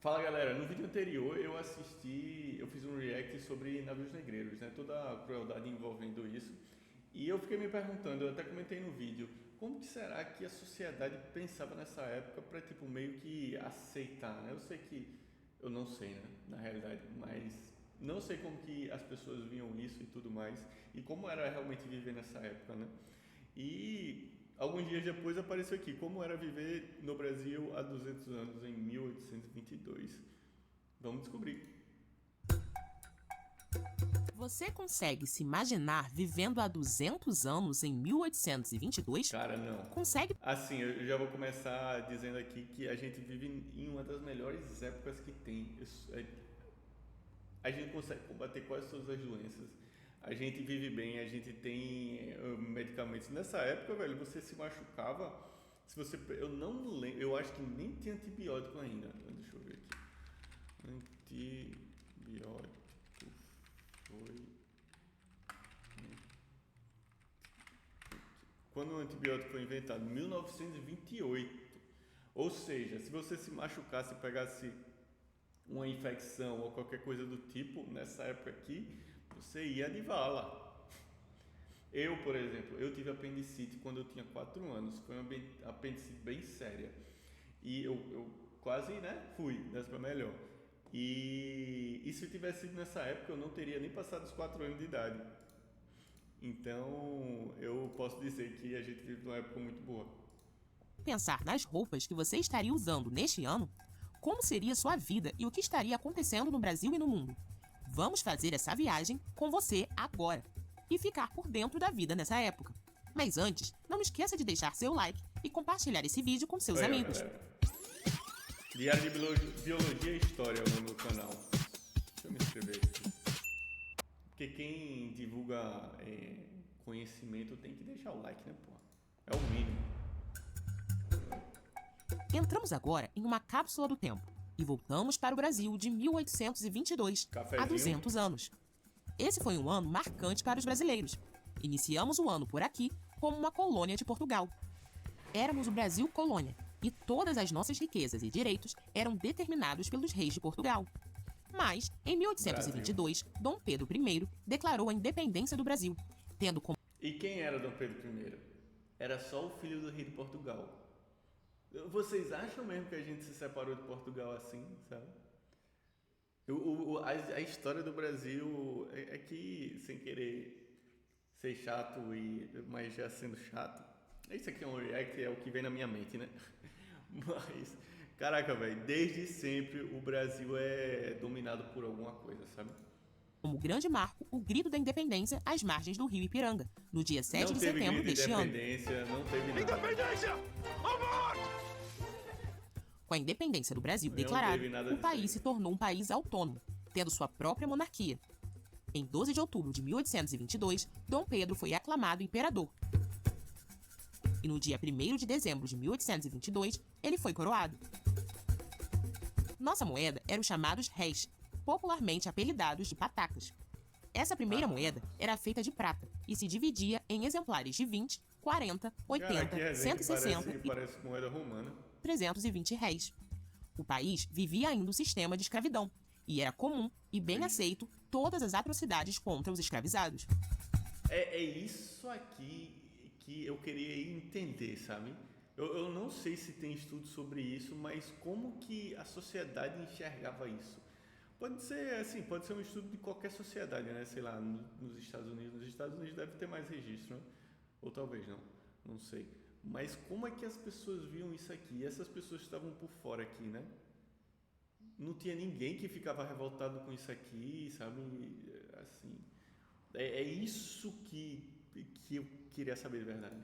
Fala galera, no vídeo anterior eu fiz um react sobre navios negreiros, né? Toda a crueldade envolvendo isso. E eu fiquei me perguntando, eu até comentei no vídeo, como que será que a sociedade pensava nessa época para tipo meio que aceitar, né? Eu sei que eu não sei, né, na realidade, mas não sei como que as pessoas viam isso e tudo mais e como era realmente viver nessa época, né? E alguns dias depois apareceu aqui como era viver no Brasil há 200 anos, em 1822. Vamos descobrir. Você consegue se imaginar vivendo há 200 anos em 1822? Cara, não. Consegue? Assim, eu já vou começar dizendo aqui que a gente vive em uma das melhores épocas que tem. A gente consegue combater quase todas as doenças. A gente vive bem, a gente tem medicamentos. Nessa época, velho, você se machucava. Se você, eu não lembro, eu acho que nem tinha antibiótico ainda. Deixa eu ver aqui. Antibiótico foi quando o antibiótico foi inventado? 1928. Ou seja, se você se machucasse e pegasse uma infecção ou qualquer coisa do tipo, nessa época aqui, você ia de vala. Eu, por exemplo, eu tive apendicite quando eu tinha 4 anos. Foi uma apendicite bem séria. E eu quase, né, fui dessa para melhor. E se eu tivesse sido nessa época, eu não teria nem passado os 4 anos de idade. Então, eu posso dizer que a gente vive numa época muito boa. Pensar nas roupas que você estaria usando neste ano? Como seria sua vida e o que estaria acontecendo no Brasil e no mundo? Vamos fazer essa viagem com você agora e ficar por dentro da vida nessa época. Mas antes, não esqueça de deixar seu like e compartilhar esse vídeo com seus Olha, amigos. galera. Diário de Biologia e História é o nome do canal. Deixa eu me inscrever aqui. Porque quem divulga conhecimento tem que deixar o like, né, pô? É o mínimo. Entramos agora em uma cápsula do tempo e voltamos para o Brasil de 1822, Cafezinho. há 200 anos. Esse foi um ano marcante para os brasileiros. Iniciamos o ano por aqui como uma colônia de Portugal. Éramos o Brasil colônia e todas as nossas riquezas e direitos eram determinados pelos reis de Portugal. Mas, em 1822, Dom Pedro I declarou a independência do Brasil, tendo como E quem era Dom Pedro I? Era só o filho do rei de Portugal. Vocês acham mesmo que a gente se separou de Portugal assim, sabe? A história do Brasil é que, sem querer ser chato, mas já sendo chato, isso aqui é um react, é o que vem na minha mente, né? Mas, caraca, velho, desde sempre o Brasil é dominado por alguma coisa, sabe? como grande marco o grito da independência às margens do rio Ipiranga, no dia 7 Não de teve setembro grito de deste ano. independência, não teve nada. Independência! Amor! Com a independência do Brasil Não declarada, teve nada o disso país aí. se tornou um país autônomo, tendo sua própria monarquia. Em 12 de outubro de 1822, Dom Pedro foi aclamado imperador. E no dia 1º de dezembro de 1822, ele foi coroado. Nossa moeda era os chamados réis, popularmente apelidados de patacas. Essa primeira moeda era feita de prata e se dividia em exemplares de 20, 40, 80, Cara, que resenha que 160 e parece moeda romana. 320 réis. O país vivia ainda o sistema de escravidão e era comum e bem aceito todas as atrocidades contra os escravizados. É isso aqui que eu queria entender, sabe? Eu não sei se tem estudo sobre isso, mas como que a sociedade enxergava isso? Pode ser assim, pode ser um estudo de qualquer sociedade, né? Sei lá, nos Estados Unidos. Nos Estados Unidos deve ter mais registro, né? Ou talvez não, não sei. Mas como é que as pessoas viam isso aqui? E essas pessoas estavam por fora aqui, né? Não tinha ninguém que ficava revoltado com isso aqui, sabe? Assim, é isso que eu queria saber de verdade.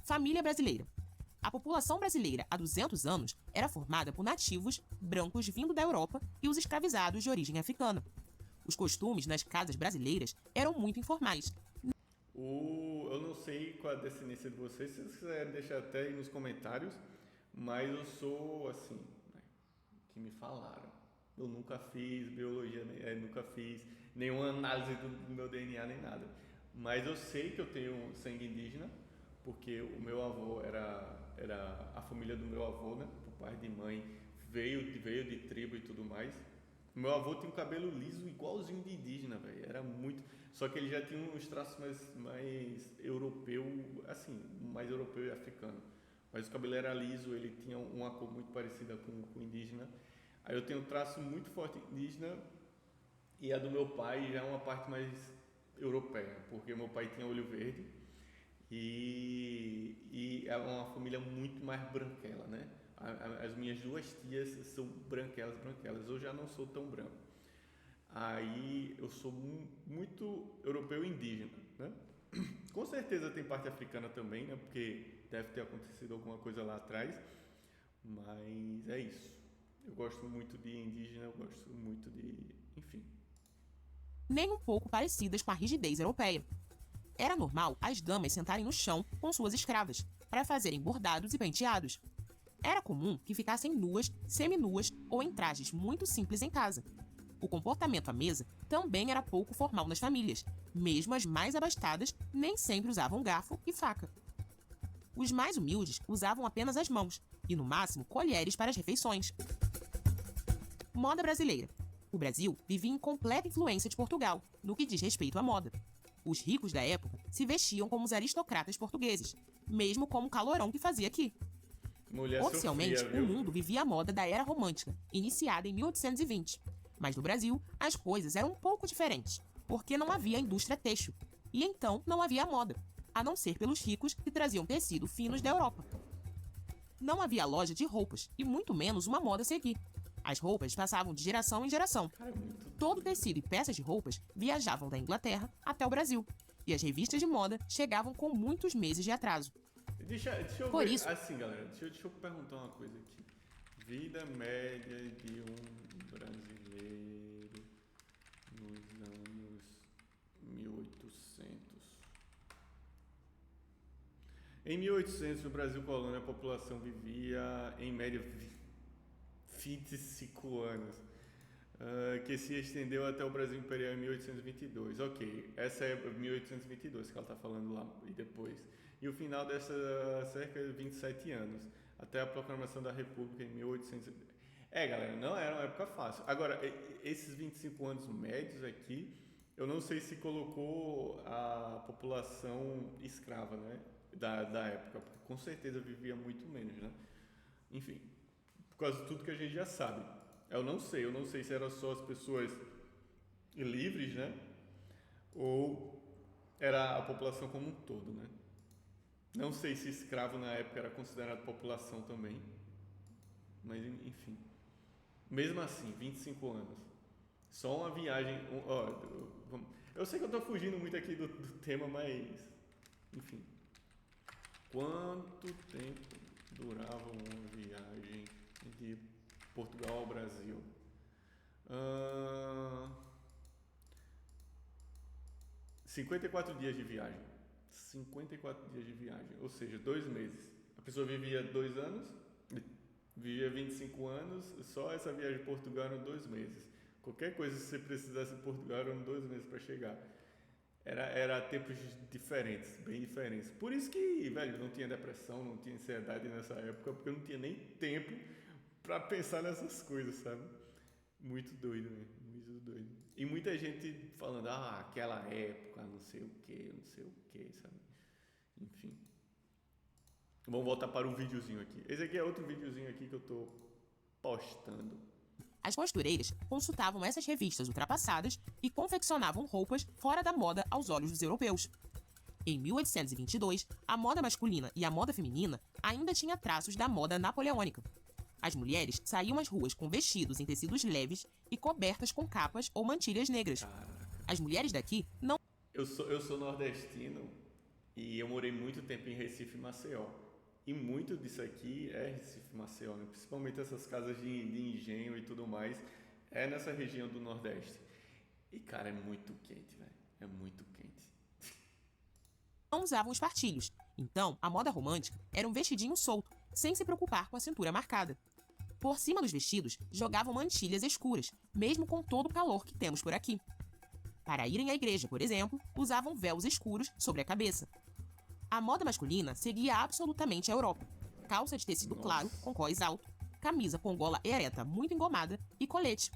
Família brasileira. A população brasileira há 200 anos era formada por nativos brancos vindo da Europa e os escravizados de origem africana. Os costumes nas casas brasileiras eram muito informais. Eu não sei qual a descendência de vocês, se vocês quiserem deixar até aí nos comentários, mas eu sou assim, né, que me falaram. Eu nunca fiz biologia, nunca fiz nenhuma análise do meu DNA nem nada. Mas eu sei que eu tenho sangue indígena, porque o meu avô era a família do meu avô, né, por pai de mãe, veio de tribo e tudo mais. Meu avô tinha um cabelo liso igualzinho de indígena, velho. Era muito. Só que ele já tinha uns traços mais europeu, assim, mais europeu e africano. Mas o cabelo era liso, ele tinha uma cor muito parecida com o indígena. Aí eu tenho um traço muito forte indígena e a do meu pai já é uma parte mais europeia, porque meu pai tinha olho verde e é uma família muito mais branquela, né? As minhas duas tias são branquelas. Eu já não sou tão branco. Aí eu sou muito europeu e indígena, né? Com certeza tem parte africana também, né? Porque deve ter acontecido alguma coisa lá atrás. Mas é isso. Eu gosto muito de indígena, eu gosto muito de... enfim. Nem um pouco parecidas com a rigidez europeia. Era normal as damas sentarem no chão com suas escravas, para fazerem bordados e penteados. Era comum que ficassem nuas, seminuas ou em trajes muito simples em casa. O comportamento à mesa também era pouco formal nas famílias. Mesmo as mais abastadas nem sempre usavam garfo e faca. Os mais humildes usavam apenas as mãos e, no máximo, colheres para as refeições. Moda brasileira. O Brasil vivia em completa influência de Portugal, no que diz respeito à moda. Os ricos da época se vestiam como os aristocratas portugueses, mesmo como o calorão que fazia aqui. Mulher Oficialmente, Sofia, o mundo vivia a moda da Era Romântica, iniciada em 1820. Mas no Brasil, as coisas eram um pouco diferentes, porque não havia indústria têxtil. E então não havia moda, a não ser pelos ricos que traziam tecido finos da Europa. Não havia loja de roupas, e muito menos uma moda a seguir. As roupas passavam de geração em geração. Todo tecido e peças de roupas viajavam da Inglaterra até o Brasil. E as revistas de moda chegavam com muitos meses de atraso. Deixa eu Por ver, isso, assim, galera, deixa eu perguntar uma coisa aqui. Vida média de um brasileiro nos anos 1800. Em 1800, no Brasil colônia, a população vivia, em média, 25 anos, que se estendeu até o Brasil Imperial em 1822. Ok, essa é 1822 que ela está falando lá e depois. E o final dessa cerca de 27 anos, até a proclamação da República em 1800. Galera, não era uma época fácil. Agora, esses 25 anos médios aqui, eu não sei se colocou a população escrava, né, da época, porque com certeza vivia muito menos, né? Enfim, por causa de tudo que a gente já sabe. Eu não sei se eram só as pessoas livres, né? Ou era a população como um todo, né? Não sei se escravo na época era considerado população também, mas enfim. Mesmo assim, 25 anos. Só uma viagem. Eu sei que eu estou fugindo muito aqui do tema, mas enfim. Quanto tempo durava uma viagem de Portugal ao Brasil? 54 dias de viagem. 54 dias de viagem, ou seja, 2 meses. A pessoa vivia 2 anos, vivia 25 anos, só essa viagem de Portugal eram 2 meses. Qualquer coisa que você precisasse em Portugal eram 2 meses para chegar. Era tempos diferentes, bem diferentes. Por isso que, velho, não tinha depressão, não tinha ansiedade nessa época, porque eu não tinha nem tempo para pensar nessas coisas, sabe? Muito doido, né? Muito doido. E muita gente falando, aquela época, não sei o que, sabe? Enfim. Vamos voltar para o videozinho aqui. Esse aqui é outro videozinho aqui que eu tô postando. As costureiras consultavam essas revistas ultrapassadas e confeccionavam roupas fora da moda aos olhos dos europeus. Em 1822, a moda masculina e a moda feminina ainda tinha traços da moda napoleônica. As mulheres saíam às ruas com vestidos em tecidos leves e cobertas com capas ou mantilhas negras. Caraca. As mulheres daqui não... Eu sou nordestino e eu morei muito tempo em Recife e Maceió. E muito disso aqui é Recife e Maceió, né? Principalmente essas casas de engenho e tudo mais, é nessa região do Nordeste. E, cara, é muito quente, velho. É muito quente. não usavam espartilhos. Então, a moda romântica era um vestidinho solto, sem se preocupar com a cintura marcada. Por cima dos vestidos, jogavam mantilhas escuras, mesmo com todo o calor que temos por aqui. Para irem à igreja, por exemplo, usavam véus escuros sobre a cabeça. A moda masculina seguia absolutamente a Europa. Calça de tecido claro, com cós alto, camisa com gola ereta muito engomada e colete.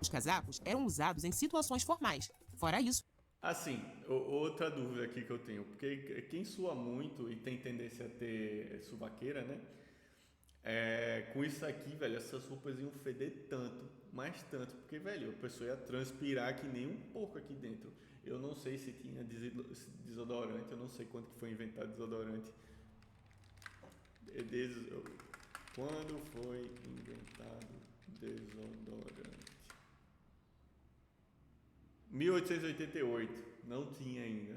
Os casacos eram usados em situações formais. Fora isso, Assim, outra dúvida aqui que eu tenho, porque quem sua muito e tem tendência a ter suvaqueira, né? Com isso aqui, velho, essas roupas iam feder tanto, mais tanto, porque, velho, a pessoa ia transpirar que nem um porco aqui dentro. Eu não sei se tinha desodorante, eu não sei quando que foi inventado desodorante. Quando foi inventado desodorante? 1888, não tinha ainda.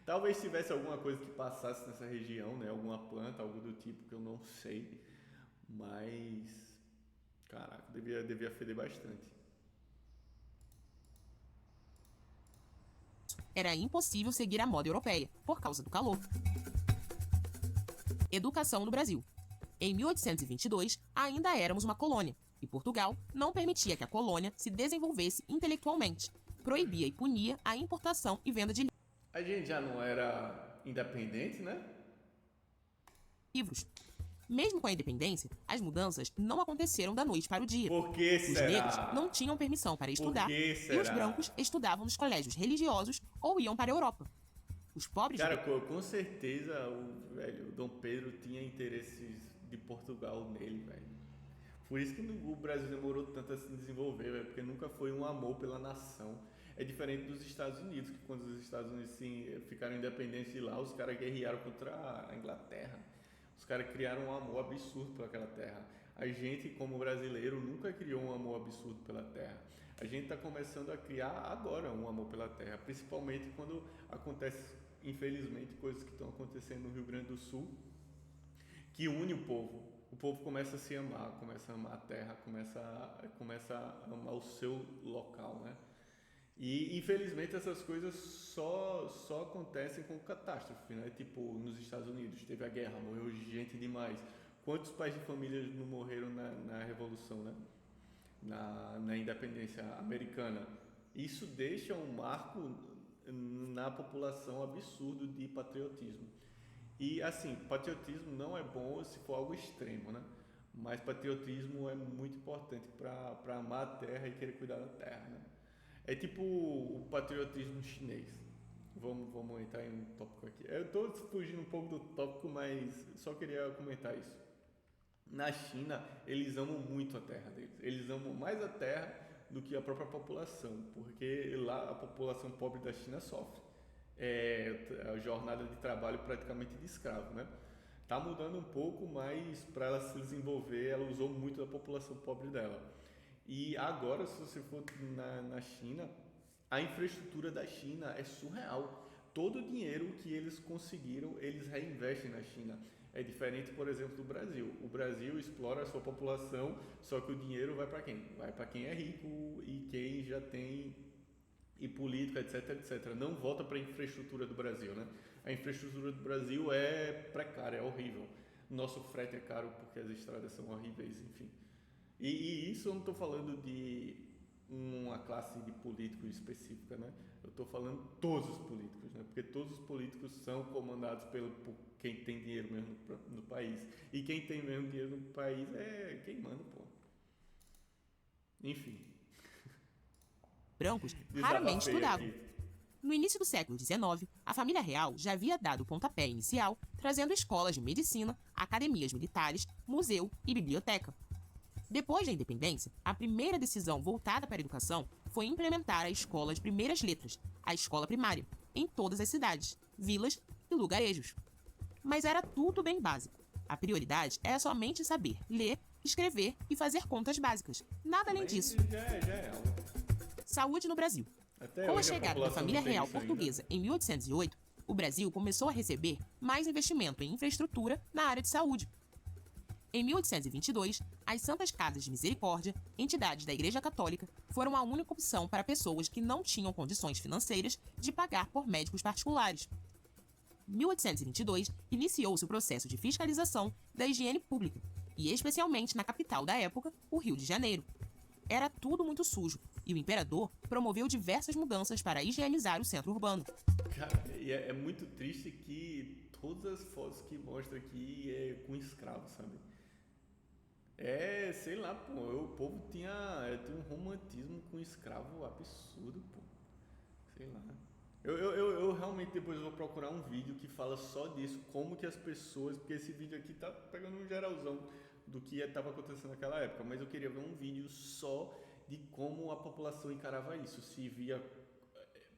Talvez tivesse alguma coisa que passasse nessa região, né? Alguma planta, algo do tipo que eu não sei. Mas, caraca, devia feder bastante. era impossível seguir a moda europeia, por causa do calor. Educação no Brasil. Em 1822, ainda éramos uma colônia, e Portugal não permitia que a colônia se desenvolvesse intelectualmente. Proibia e punia a importação e venda de A gente já não era independente, né? livros. Mesmo com a independência, as mudanças não aconteceram da noite para o dia. Por que Os será? negros não tinham permissão para estudar que e os será? brancos estudavam nos colégios religiosos ou iam para a Europa. Os pobres Cara, com certeza o Dom Pedro tinha interesses de Portugal nele, velho. Por isso que o Brasil demorou tanto a se desenvolver, velho, porque nunca foi um amor pela nação. É diferente dos Estados Unidos, que quando os Estados Unidos ficaram independentes de lá, os caras guerrearam contra a Inglaterra. Os caras criaram um amor absurdo por aquela terra. A gente, como brasileiro, nunca criou um amor absurdo pela terra. A gente está começando a criar agora um amor pela terra, principalmente quando acontece, infelizmente, coisas que estão acontecendo no Rio Grande do Sul, que une o povo. O povo começa a se amar, começa a amar a terra, começa a amar o seu local, né? E infelizmente essas coisas só acontecem com catástrofe, né? Tipo, nos Estados Unidos teve a guerra, morreu gente demais. Quantos pais de família não morreram na Revolução, né? Na independência americana? Isso deixa um marco na população absurdo de patriotismo. E assim, patriotismo não é bom se for algo extremo, né? Mas patriotismo é muito importante para amar a terra e querer cuidar da terra, né? É tipo o patriotismo chinês. Vamos entrar em um tópico aqui. Eu estou fugindo um pouco do tópico, mas só queria comentar isso. Na China, eles amam muito a terra deles. Eles amam mais a terra do que a própria população, porque lá a população pobre da China sofre. A jornada de trabalho praticamente de escravo, né? Tá mudando um pouco, mas para ela se desenvolver, ela usou muito da população pobre dela. E agora, se você for na China, a infraestrutura da China é surreal. Todo o dinheiro que eles conseguiram, eles reinvestem na China. É diferente, por exemplo, do Brasil. O Brasil explora a sua população, só que o dinheiro vai para quem? Vai para quem é rico e quem já tem e política, etc, etc. Não volta para a infraestrutura do Brasil, né? A infraestrutura do Brasil é precária, é horrível. Nosso frete é caro porque as estradas são horríveis, enfim. E isso eu não estou falando de uma classe de políticos específica, né? Eu estou falando todos os políticos, né? Porque todos os políticos são comandados por quem tem dinheiro mesmo no país. E quem tem mesmo dinheiro no país é quem manda, pô. Enfim. brancos raramente estudavam. No início do século XIX, a família real já havia dado o pontapé inicial, trazendo escolas de medicina, academias militares, museu e biblioteca. Depois da independência, a primeira decisão voltada para a educação foi implementar a escola de primeiras letras, a escola primária, em todas as cidades, vilas e lugarejos. Mas era tudo bem básico. A prioridade era somente saber ler, escrever e fazer contas básicas. Nada além disso. Já é algo. Saúde no Brasil. Com a chegada da família real portuguesa em 1808, o Brasil começou a receber mais investimento em infraestrutura na área de saúde. Em 1822, as Santas Casas de Misericórdia, entidades da Igreja Católica, foram a única opção para pessoas que não tinham condições financeiras de pagar por médicos particulares. Em 1822, iniciou-se o processo de fiscalização da higiene pública, e especialmente na capital da época, o Rio de Janeiro. Era tudo muito sujo, e o imperador promoveu diversas mudanças para higienizar o centro urbano. Cara, é muito triste que todas as fotos que mostra aqui é com escravo, sabe? Sei lá, pô, o povo tinha um romantismo com escravo absurdo, pô. Sei lá. Eu realmente depois vou procurar um vídeo que fala só disso, como que as pessoas, porque esse vídeo aqui tá pegando um geralzão do que estava acontecendo naquela época, mas eu queria ver um vídeo só de como a população encarava isso, se via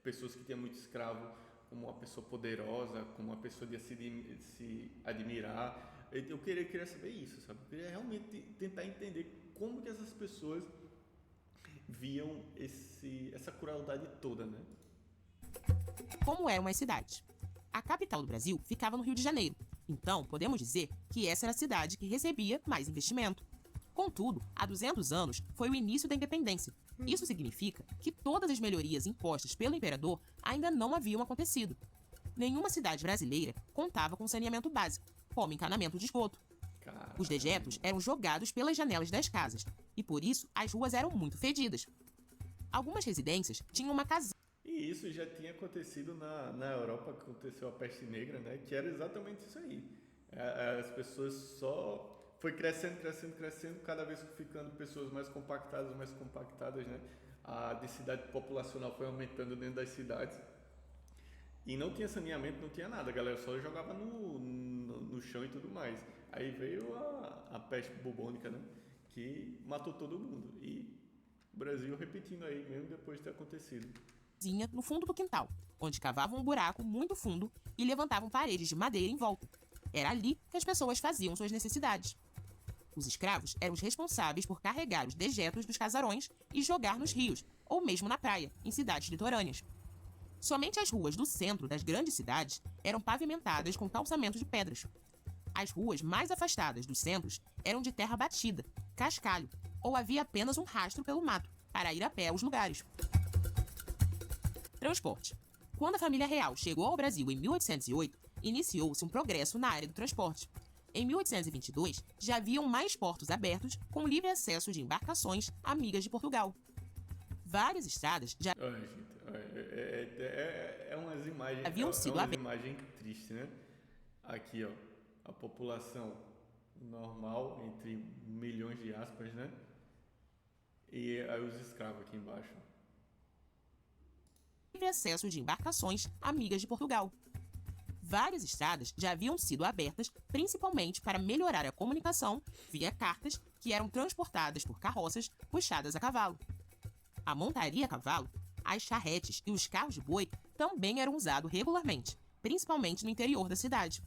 pessoas que tinham muito escravo como uma pessoa poderosa, como uma pessoa de se admirar. Eu queria saber isso, sabe? Eu queria realmente tentar entender como que essas pessoas viam essa crueldade toda, né? Como eram as cidades? A capital do Brasil ficava no Rio de Janeiro, então podemos dizer que essa era a cidade que recebia mais investimento. Contudo, há 200 anos foi o início da independência. Isso significa que todas as melhorias impostas pelo imperador ainda não haviam acontecido. Nenhuma cidade brasileira contava com saneamento básico, como encanamento de esgoto. Caramba. Os dejetos eram jogados pelas janelas das casas, e por isso as ruas eram muito fedidas. Algumas residências tinham uma casinha. E isso já tinha acontecido na Europa, que aconteceu a peste negra, né? Que era exatamente isso aí. As pessoas só... Foi crescendo, cada vez ficando pessoas mais compactadas, né? A densidade populacional foi aumentando dentro das cidades. E não tinha saneamento, não tinha nada, a galera só jogava no chão e tudo mais. Aí veio a peste bubônica, né? Que matou todo mundo. E o Brasil repetindo aí, mesmo depois de ter acontecido. No fundo do quintal, onde cavavam um buraco muito fundo e levantavam paredes de madeira em volta. Era ali que as pessoas faziam suas necessidades. Os escravos eram os responsáveis por carregar os dejetos dos casarões e jogar nos rios, ou mesmo na praia, em cidades litorâneas. Somente as ruas do centro das grandes cidades eram pavimentadas com calçamentos de pedras. As ruas mais afastadas dos centros eram de terra batida, cascalho, ou havia apenas um rastro pelo mato para ir a pé aos lugares. Transporte. Quando a família real chegou ao Brasil em 1808, iniciou-se um progresso na área do transporte. Em 1822, já haviam mais portos abertos com livre acesso de embarcações amigas de Portugal. Várias estradas já É umas imagens, haviam sido umas abertas. imagens tristes, né? Aqui, ó, a população normal, entre milhões de aspas, né? E aí os escravos aqui embaixo. Livre acesso de embarcações amigas de Portugal. Várias estradas já haviam sido abertas principalmente para melhorar a comunicação via cartas que eram transportadas por carroças puxadas a cavalo. A montaria a cavalo, as charretes e os carros de boi também eram usados regularmente, principalmente no interior da cidade.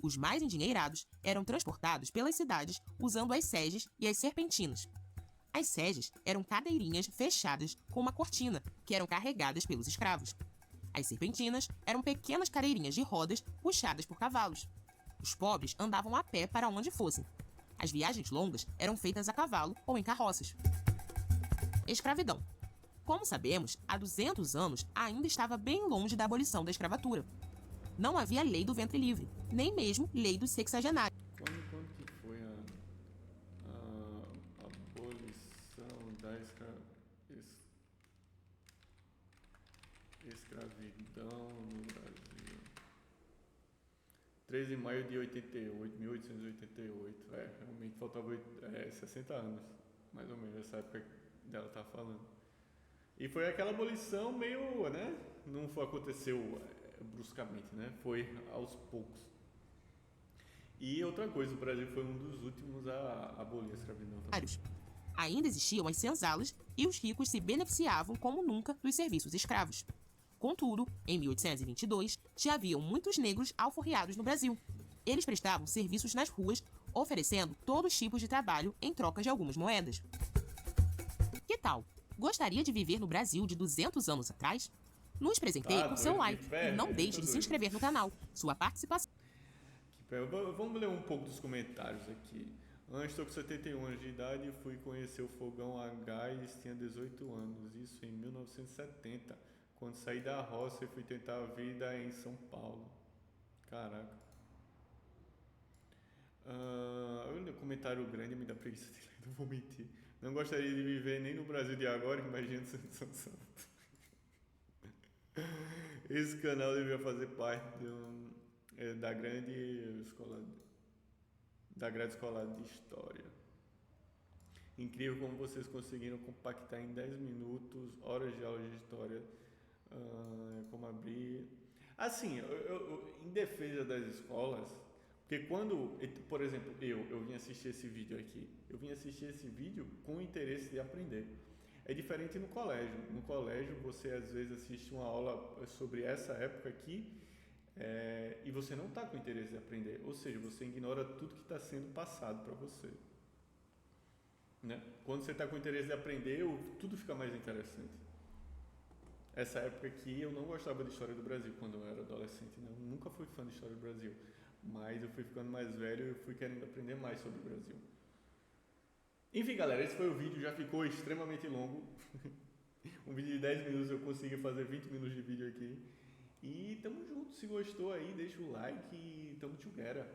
Os mais endinheirados eram transportados pelas cidades usando as seges e as serpentinas. As seges eram cadeirinhas fechadas com uma cortina, que eram carregadas pelos escravos. As serpentinas eram pequenas cadeirinhas de rodas puxadas por cavalos. Os pobres andavam a pé para onde fossem. As viagens longas eram feitas a cavalo ou em carroças. Escravidão. Como sabemos, há 200 anos ainda estava bem longe da abolição da escravatura. Não havia lei do ventre livre, nem mesmo lei dos sexagenários. Quando que foi a abolição da escravidão no Brasil? 13 de maio de 88, 1888. Realmente faltava 60 anos, mais ou menos, essa época dela tá falando. E foi aquela abolição meio, né? Não aconteceu bruscamente, né? Foi aos poucos. E outra coisa, o Brasil foi um dos últimos a abolir a escravidão também. Ainda existiam as senzalas e os ricos se beneficiavam como nunca dos serviços escravos. Contudo, em 1822, já haviam muitos negros alforriados no Brasil. Eles prestavam serviços nas ruas, oferecendo todos os tipos de trabalho em troca de algumas moedas. Que tal? Gostaria de viver no Brasil de 200 anos atrás? Nos presenteie com seu like e não deixe de se inscrever no canal. Sua participação... Vamos ler um pouco dos comentários aqui. Antes, estou com 71 anos de idade e fui conhecer o fogão a gás, tinha 18 anos, isso em 1970, quando saí da roça e fui tentar a vida em São Paulo. Caraca. Comentário grande me dá preguiça de ler, não vou mentir. Não gostaria de viver nem no Brasil de agora, imagina São Santo. Esse canal devia fazer parte da grande escola de história. Incrível como vocês conseguiram compactar em 10 minutos, horas de aula de história, como abrir. Assim, em defesa das escolas, porque quando, por exemplo, eu vim assistir esse vídeo aqui, eu vim assistir esse vídeo com o interesse de aprender. É diferente no colégio. No colégio, você às vezes assiste uma aula sobre essa época aqui e você não está com interesse de aprender, ou seja, você ignora tudo que está sendo passado para você. Né? Quando você está com interesse de aprender, tudo fica mais interessante. Essa época aqui eu não gostava de história do Brasil quando eu era adolescente, né? Eu nunca fui fã de história do Brasil, mas eu fui ficando mais velho e eu fui querendo aprender mais sobre o Brasil. Enfim, galera, esse foi o vídeo, já ficou extremamente longo. Um vídeo de 10 minutos, eu consegui fazer 20 minutos de vídeo aqui. E tamo junto, se gostou aí, deixa o like e tamo together.